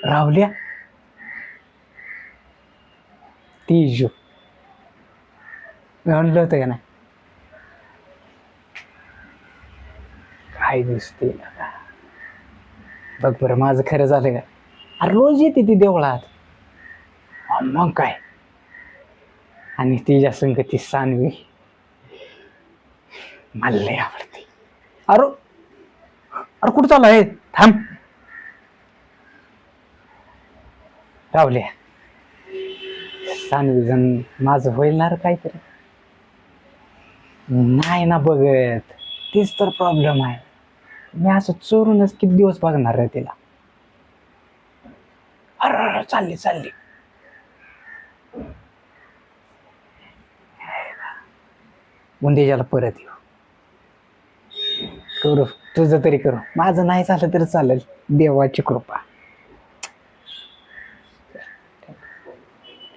राहुल्या तेजू मी म्हणलं होतं का नाही काय दिसते बघ बरं माझं खरं झालं का अरे रोज येते ती देवळात मग काय आणि तिच्या संगती सानवी मला लय आवडते अरे अरे कुठं चालू आहे थांब राहुल्या सानवी जण माझं होईल ना रे काहीतरी नाही ना बघत तीच तर प्रॉब्लेम आहे मी असं चोरूनच किती दिवस बघणार आहे तिला अरे चालली चालली उंदेजाला परत येऊ करू तुझं तरी करू माझं नाही झालं तरी चालेल देवाची कृपा